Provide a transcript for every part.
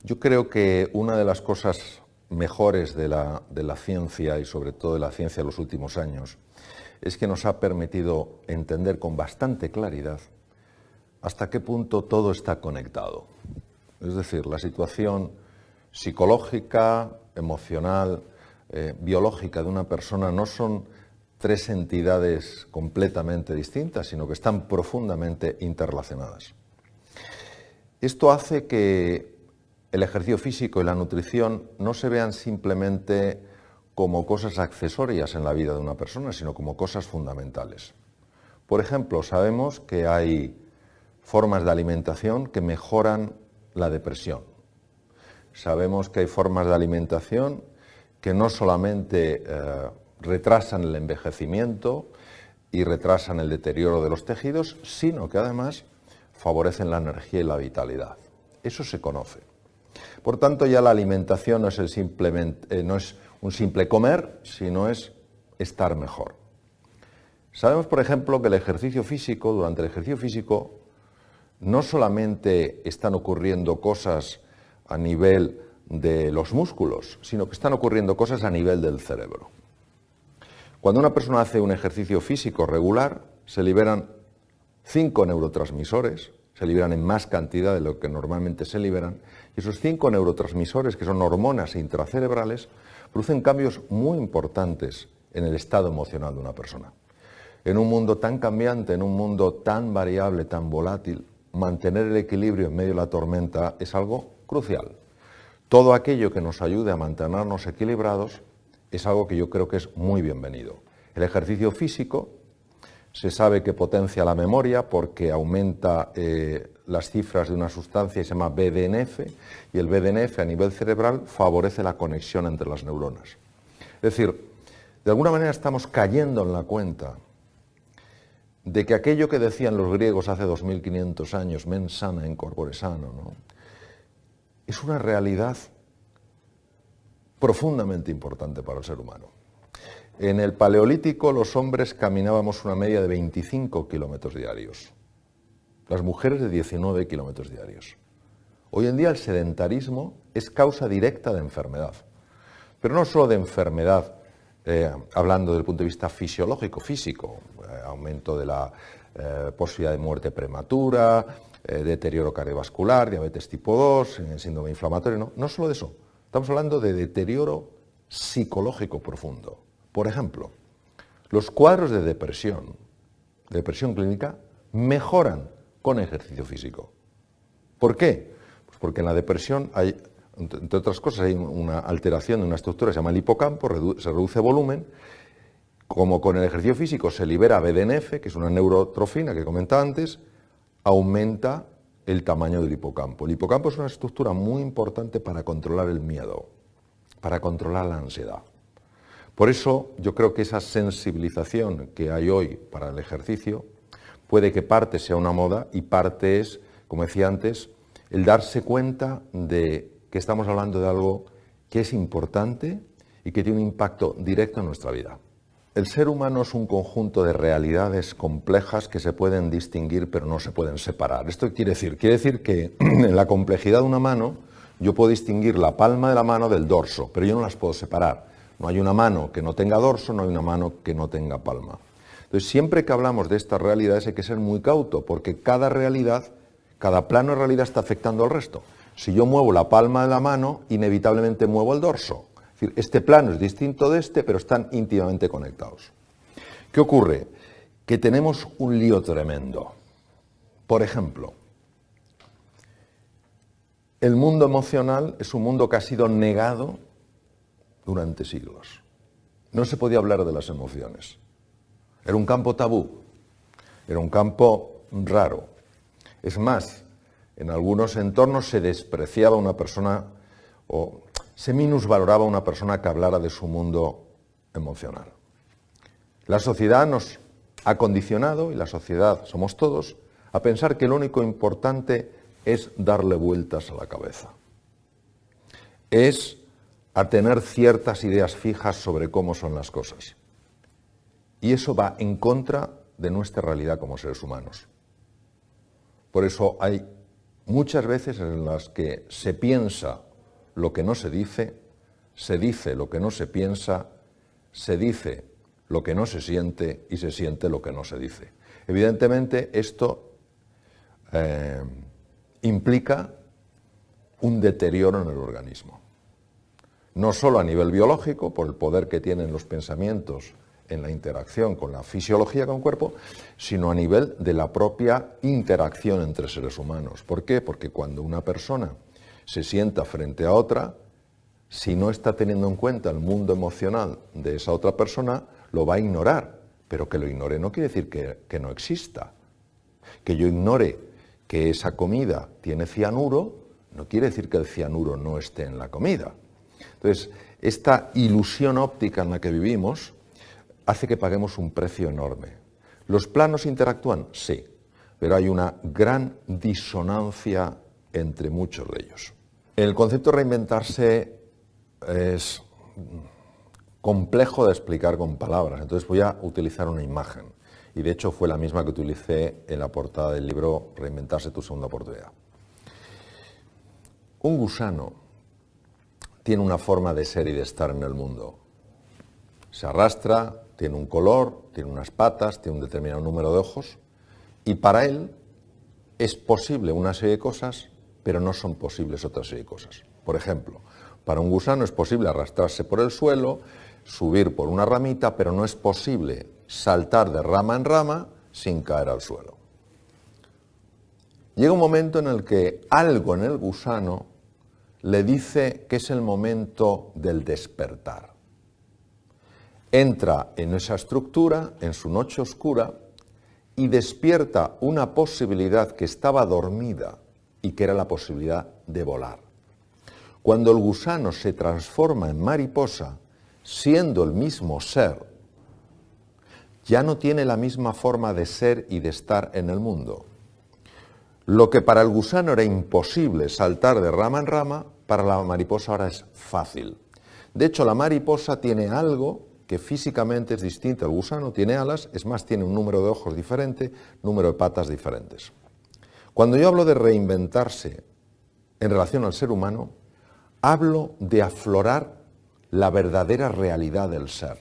Yo creo que una de las cosas mejores de la ciencia y sobre todo de la ciencia de los últimos años es que nos ha permitido entender con bastante claridad hasta qué punto todo está conectado. Es decir, la situación psicológica, emocional, biológica de una persona no son tres entidades completamente distintas, sino que están profundamente interrelacionadas. Esto hace que el ejercicio físico y la nutrición no se vean simplemente como cosas accesorias en la vida de una persona, sino como cosas fundamentales. Por ejemplo, sabemos que hay formas de alimentación que mejoran la depresión. Sabemos que hay formas de alimentación que no solamente retrasan el envejecimiento y retrasan el deterioro de los tejidos, sino que además favorecen la energía y la vitalidad. Eso se conoce. Por tanto, ya la alimentación no es un simple comer, sino es estar mejor. Sabemos, por ejemplo, que durante el ejercicio físico, no solamente están ocurriendo cosas a nivel de los músculos, sino que están ocurriendo cosas a nivel del cerebro. Cuando una persona hace un ejercicio físico regular, se liberan 5 neurotransmisores, se liberan en más cantidad de lo que normalmente se liberan, y esos 5 neurotransmisores, que son hormonas intracerebrales, producen cambios muy importantes en el estado emocional de una persona. En un mundo tan cambiante, en un mundo tan variable, tan volátil, mantener el equilibrio en medio de la tormenta es algo crucial. Todo aquello que nos ayude a mantenernos equilibrados es algo que yo creo que es muy bienvenido. El ejercicio físico se sabe que potencia la memoria porque aumenta las cifras de una sustancia que se llama BDNF, y el BDNF a nivel cerebral favorece la conexión entre las neuronas. Es decir, de alguna manera estamos cayendo en la cuenta de que aquello que decían los griegos hace 2500 años, mens sana in corpore sano, ¿no?, es una realidad profundamente importante para el ser humano. En el Paleolítico los hombres caminábamos una media de 25 kilómetros diarios, las mujeres de 19 kilómetros diarios. Hoy en día el sedentarismo es causa directa de enfermedad, pero no solo de enfermedad, hablando desde el punto de vista fisiológico, físico, aumento de la posibilidad de muerte prematura, deterioro cardiovascular, diabetes tipo 2, síndrome inflamatorio, no solo de eso, estamos hablando de deterioro psicológico profundo. Por ejemplo, los cuadros de depresión clínica, mejoran con ejercicio físico. ¿Por qué? Pues porque en la depresión hay, entre otras cosas, hay una alteración de una estructura que se llama el hipocampo, se reduce volumen. Como con el ejercicio físico se libera BDNF, que es una neurotrofina que comentaba antes, aumenta el tamaño del hipocampo. El hipocampo es una estructura muy importante para controlar el miedo, para controlar la ansiedad. Por eso yo creo que esa sensibilización que hay hoy para el ejercicio puede que parte sea una moda y parte es, como decía antes, el darse cuenta de que estamos hablando de algo que es importante y que tiene un impacto directo en nuestra vida. El ser humano es un conjunto de realidades complejas que se pueden distinguir pero no se pueden separar. ¿Esto qué quiere decir? Quiere decir que en la complejidad de una mano yo puedo distinguir la palma de la mano del dorso, pero yo no las puedo separar. No hay una mano que no tenga dorso, no hay una mano que no tenga palma. Entonces, siempre que hablamos de estas realidades hay que ser muy cauto, porque cada realidad, cada plano de realidad está afectando al resto. Si yo muevo la palma de la mano, inevitablemente muevo el dorso. Es decir, este plano es distinto de este, pero están íntimamente conectados. ¿Qué ocurre? Que tenemos un lío tremendo. Por ejemplo, el mundo emocional es un mundo que ha sido negado durante siglos. No se podía hablar de las emociones. Era un campo tabú, era un campo raro. Es más, en algunos entornos se despreciaba a una persona o se minusvaloraba a una persona que hablara de su mundo emocional. La sociedad nos ha condicionado, y la sociedad somos todos, a pensar que lo único importante es darle vueltas a la cabeza. Es a tener ciertas ideas fijas sobre cómo son las cosas. Y eso va en contra de nuestra realidad como seres humanos. Por eso hay muchas veces en las que se piensa lo que no se dice lo que no se piensa, se dice lo que no se siente y se siente lo que no se dice. Evidentemente esto implica un deterioro en el organismo, no solo a nivel biológico, por el poder que tienen los pensamientos en la interacción con la fisiología con el cuerpo, sino a nivel de la propia interacción entre seres humanos. ¿Por qué? Porque cuando una persona se sienta frente a otra, si no está teniendo en cuenta el mundo emocional de esa otra persona, lo va a ignorar. Pero que lo ignore no quiere decir que no exista. Que yo ignore que esa comida tiene cianuro, no quiere decir que el cianuro no esté en la comida. Entonces, esta ilusión óptica en la que vivimos hace que paguemos un precio enorme. ¿Los planos interactúan? Sí, pero hay una gran disonancia entre muchos de ellos. El concepto de reinventarse es complejo de explicar con palabras, entonces voy a utilizar una imagen. Y de hecho fue la misma que utilicé en la portada del libro Reinventarse tu segunda oportunidad. Un gusano tiene una forma de ser y de estar en el mundo. Se arrastra, tiene un color, tiene unas patas, tiene un determinado número de ojos, y para él es posible una serie de cosas, pero no son posibles otra serie de cosas. Por ejemplo, para un gusano es posible arrastrarse por el suelo, subir por una ramita, pero no es posible saltar de rama en rama sin caer al suelo. Llega un momento en el que algo en el gusano le dice que es el momento del despertar. Entra en esa estructura, en su noche oscura, y despierta una posibilidad que estaba dormida y que era la posibilidad de volar. Cuando el gusano se transforma en mariposa, siendo el mismo ser, ya no tiene la misma forma de ser y de estar en el mundo. Lo que para el gusano era imposible, saltar de rama en rama, para la mariposa ahora es fácil. De hecho, la mariposa tiene algo que físicamente es distinto al gusano, tiene alas, es más, tiene un número de ojos diferente, número de patas diferentes. Cuando yo hablo de reinventarse en relación al ser humano, hablo de aflorar la verdadera realidad del ser.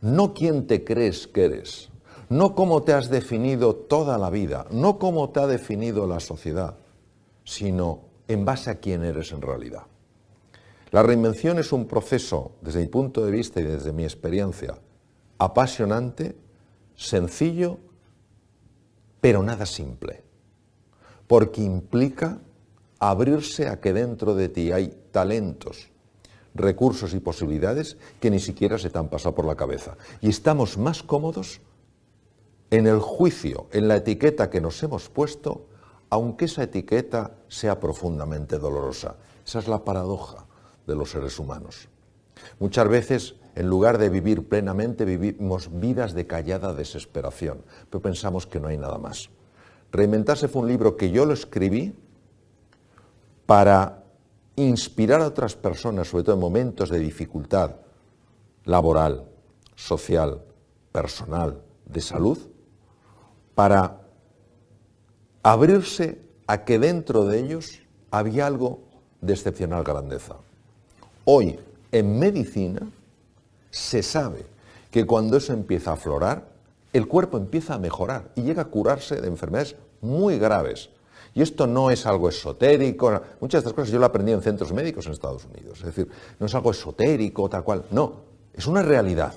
No quién te crees que eres, no cómo te has definido toda la vida, no cómo te ha definido la sociedad, sino en base a quién eres en realidad. La reinvención es un proceso, desde mi punto de vista y desde mi experiencia, apasionante, sencillo, pero nada simple, porque implica abrirse a que dentro de ti hay talentos, recursos y posibilidades que ni siquiera se te han pasado por la cabeza. Y estamos más cómodos en el juicio, en la etiqueta que nos hemos puesto, aunque esa etiqueta sea profundamente dolorosa. Esa es la paradoja de los seres humanos. Muchas veces, en lugar de vivir plenamente, vivimos vidas de callada desesperación, pero pensamos que no hay nada más. Reinventarse fue un libro que yo lo escribí para inspirar a otras personas, sobre todo en momentos de dificultad laboral, social, personal, de salud, para abrirse a que dentro de ellos había algo de excepcional grandeza. Hoy, en medicina, se sabe que cuando eso empieza a aflorar, el cuerpo empieza a mejorar y llega a curarse de enfermedades muy graves. Y esto no es algo esotérico, muchas de estas cosas yo lo aprendí en centros médicos en Estados Unidos, es decir, no es algo esotérico, tal cual, no, es una realidad.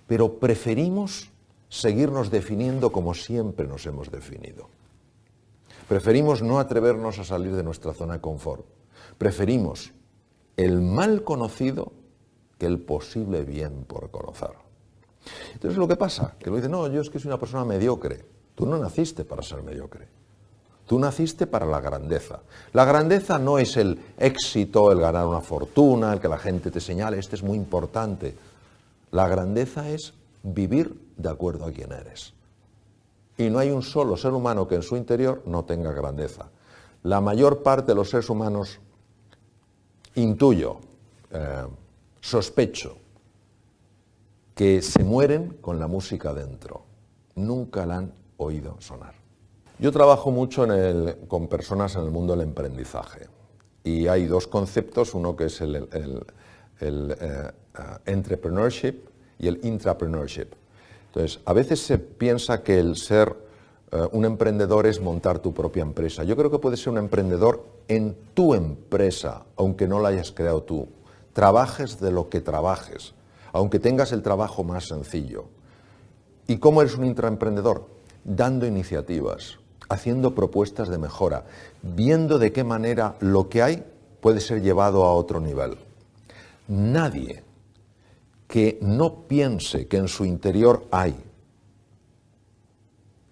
Pero preferimos seguirnos definiendo como siempre nos hemos definido. Preferimos no atrevernos a salir de nuestra zona de confort. Preferimos el mal conocido que el posible bien por conocer. Entonces lo que pasa, que lo dice, no, yo es que soy una persona mediocre. Tú no naciste para ser mediocre. Tú naciste para la grandeza. La grandeza no es el éxito, el ganar una fortuna, el que la gente te señale, este es muy importante. La grandeza es vivir de acuerdo a quién eres. Y no hay un solo ser humano que en su interior no tenga grandeza. La mayor parte de los seres humanos, intuyo, sospecho, que se mueren con la música dentro. Nunca la han oído sonar. Yo trabajo mucho con personas en el mundo del emprendizaje y hay dos conceptos, uno que es el entrepreneurship y el intrapreneurship. Entonces, a veces se piensa que el ser un emprendedor es montar tu propia empresa. Yo creo que puedes ser un emprendedor en tu empresa, aunque no la hayas creado tú. Trabajes de lo que trabajes, aunque tengas el trabajo más sencillo. ¿Y cómo eres un intraemprendedor? Dando iniciativas, haciendo propuestas de mejora, viendo de qué manera lo que hay puede ser llevado a otro nivel. Nadie que no piense que en su interior hay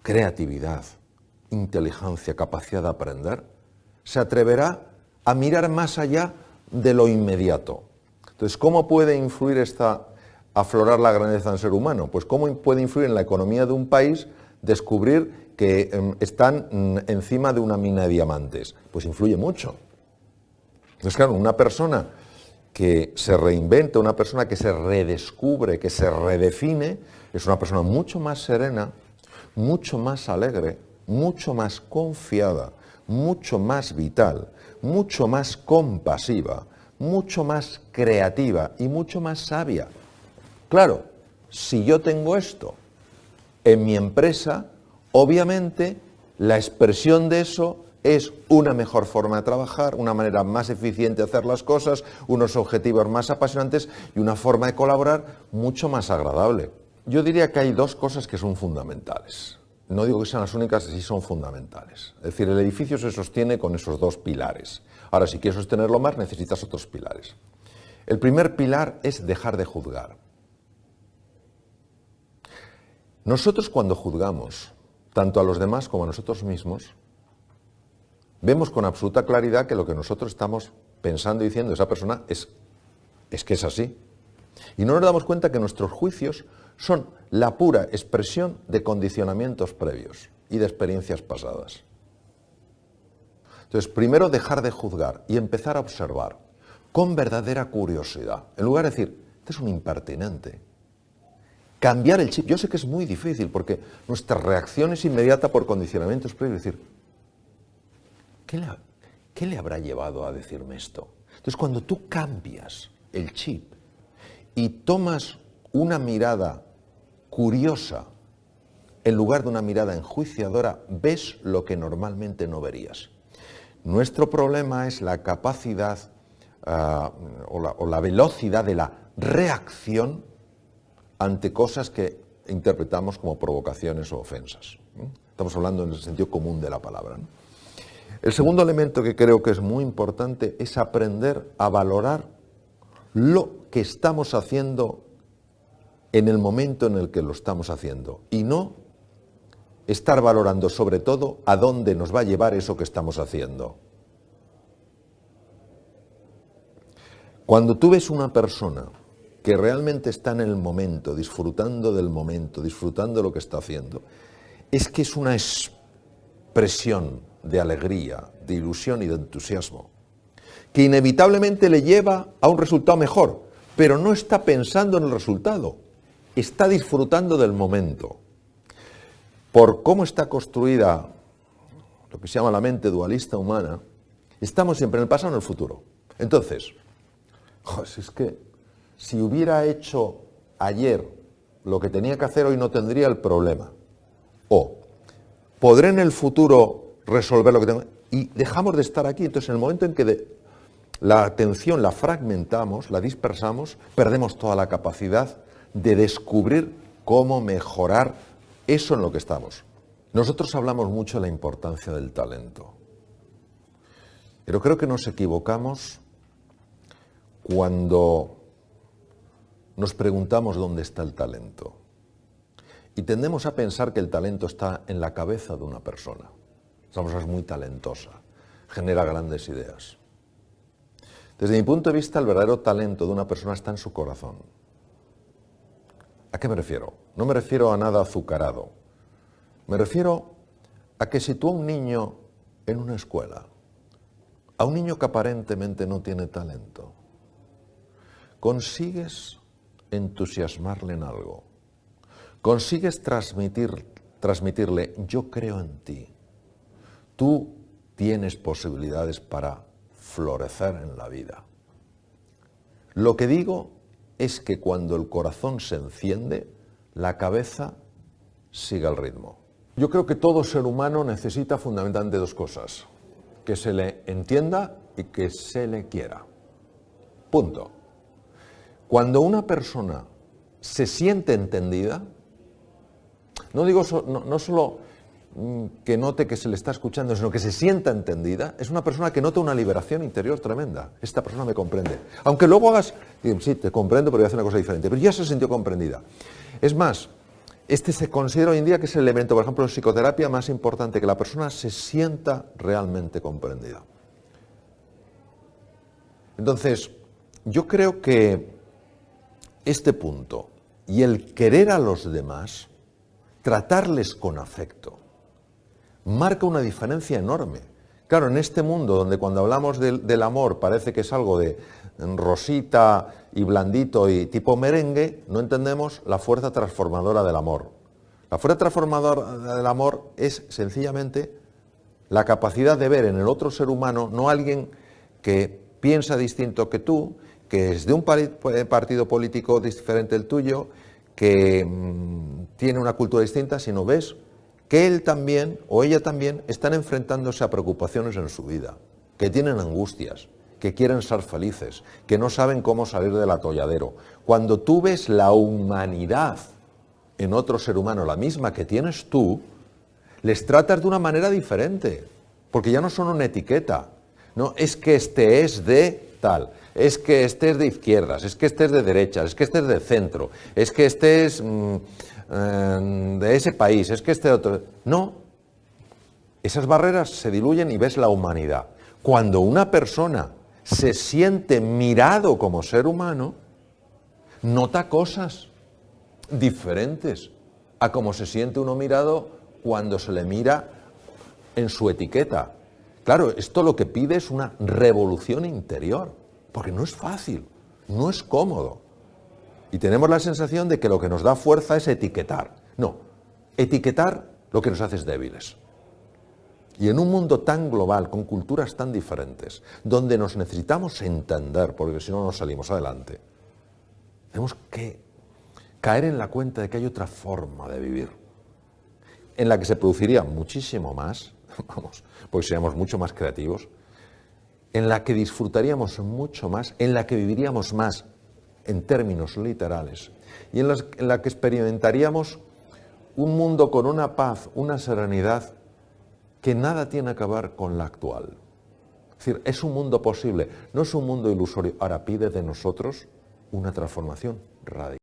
creatividad, inteligencia, capacidad de aprender, se atreverá a mirar más allá de lo inmediato. Entonces, ¿cómo puede influir aflorar la grandeza en el ser humano? Pues ¿cómo puede influir en la economía de un país descubrir que están encima de una mina de diamantes? Pues influye mucho. Entonces, claro, una persona que se reinventa, una persona que se redescubre, que se redefine, es una persona mucho más serena, mucho más alegre, mucho más confiada, mucho más vital, mucho más compasiva, mucho más creativa y mucho más sabia. Claro, si yo tengo esto en mi empresa, obviamente la expresión de eso es una mejor forma de trabajar, una manera más eficiente de hacer las cosas, unos objetivos más apasionantes y una forma de colaborar mucho más agradable. Yo diría que hay dos cosas que son fundamentales. No digo que sean las únicas, sí son fundamentales. Es decir, el edificio se sostiene con esos dos pilares. Ahora, si quieres sostenerlo más, necesitas otros pilares. El primer pilar es dejar de juzgar. Nosotros cuando juzgamos, tanto a los demás como a nosotros mismos, vemos con absoluta claridad que lo que nosotros estamos pensando y diciendo de esa persona es que es así. Y no nos damos cuenta que nuestros juicios son la pura expresión de condicionamientos previos y de experiencias pasadas. Entonces, primero dejar de juzgar y empezar a observar con verdadera curiosidad. En lugar de decir, este es un impertinente. Cambiar el chip. Yo sé que es muy difícil porque nuestra reacción es inmediata por condicionamientos previos. Es decir, ¿qué le habrá llevado a decirme esto? Entonces, cuando tú cambias el chip y tomas una mirada curiosa en lugar de una mirada enjuiciadora, ves lo que normalmente no verías. Nuestro problema es la capacidad o la velocidad de la reacción ante cosas que interpretamos como provocaciones o ofensas. Estamos hablando en el sentido común de la palabra, ¿no? El segundo elemento que creo que es muy importante es aprender a valorar lo que estamos haciendo en el momento en el que lo estamos haciendo y no estar valorando sobre todo a dónde nos va a llevar eso que estamos haciendo. Cuando tú ves una persona que realmente está en el momento, disfrutando del momento, disfrutando de lo que está haciendo, es que es una expresión de alegría, de ilusión y de entusiasmo, que inevitablemente le lleva a un resultado mejor, pero no está pensando en el resultado, está disfrutando del momento. Por cómo está construida lo que se llama la mente dualista humana, estamos siempre en el pasado o en el futuro. Entonces, es que si hubiera hecho ayer lo que tenía que hacer hoy no tendría el problema. O podré en el futuro resolver lo que tengo. Y dejamos de estar aquí. Entonces, en el momento en que la atención la fragmentamos, la dispersamos, perdemos toda la capacidad de descubrir cómo mejorar eso en lo que estamos. Nosotros hablamos mucho de la importancia del talento. Pero creo que nos equivocamos cuando nos preguntamos dónde está el talento. Y tendemos a pensar que el talento está en la cabeza de una persona. Esa persona es muy talentosa, genera grandes ideas. Desde mi punto de vista, el verdadero talento de una persona está en su corazón. ¿A qué me refiero? No me refiero a nada azucarado. Me refiero a que si tú a un niño en una escuela, a un niño que aparentemente no tiene talento, consigues entusiasmarle en algo, consigues transmitirle, yo creo en ti, tú tienes posibilidades para florecer en la vida. Lo que digo es que cuando el corazón se enciende, la cabeza sigue el ritmo. Yo creo que todo ser humano necesita fundamentalmente dos cosas: que se le entienda y que se le quiera. Punto. Cuando una persona se siente entendida, no digo no solo que note que se le está escuchando, sino que se sienta entendida, es una persona que nota una liberación interior tremenda. Esta persona me comprende. Aunque luego hagas, sí, te comprendo, pero voy a hacer una cosa diferente, pero ya se sintió comprendida. Es más, este se considera hoy en día que es el elemento, por ejemplo, en psicoterapia más importante, que la persona se sienta realmente comprendida. Entonces, yo creo que este punto y el querer a los demás, tratarles con afecto, marca una diferencia enorme. Claro, en este mundo donde cuando hablamos del amor parece que es algo de rosita y blandito y tipo merengue, no entendemos la fuerza transformadora del amor. La fuerza transformadora del amor es sencillamente la capacidad de ver en el otro ser humano no alguien que piensa distinto que tú, que es de un partido político diferente del tuyo, que tiene una cultura distinta, sino ves que él también o ella también están enfrentándose a preocupaciones en su vida, que tienen angustias, que quieren ser felices, que no saben cómo salir del atolladero. Cuando tú ves la humanidad en otro ser humano, la misma que tienes tú, les tratas de una manera diferente, porque ya no son una etiqueta. No, es que este es de tal, es que este es de izquierdas, es que este es de derechas, es que este es de centro, es que este es de ese país, es que este otro... No, esas barreras se diluyen y ves la humanidad. Cuando una persona se siente mirado como ser humano, nota cosas diferentes a como se siente uno mirado cuando se le mira en su etiqueta. Claro, esto lo que pide es una revolución interior, porque no es fácil, no es cómodo. Y tenemos la sensación de que lo que nos da fuerza es etiquetar. No, etiquetar lo que nos hace es débiles. Y en un mundo tan global, con culturas tan diferentes, donde nos necesitamos entender, porque si no, no salimos adelante, tenemos que caer en la cuenta de que hay otra forma de vivir, en la que se produciría muchísimo más, porque seríamos mucho más creativos, en la que disfrutaríamos mucho más, en la que viviríamos más en términos literales, y en la que experimentaríamos un mundo con una paz, una serenidad que nada tiene que ver con la actual. Es decir, es un mundo posible, no es un mundo ilusorio. Ahora pide de nosotros una transformación radical.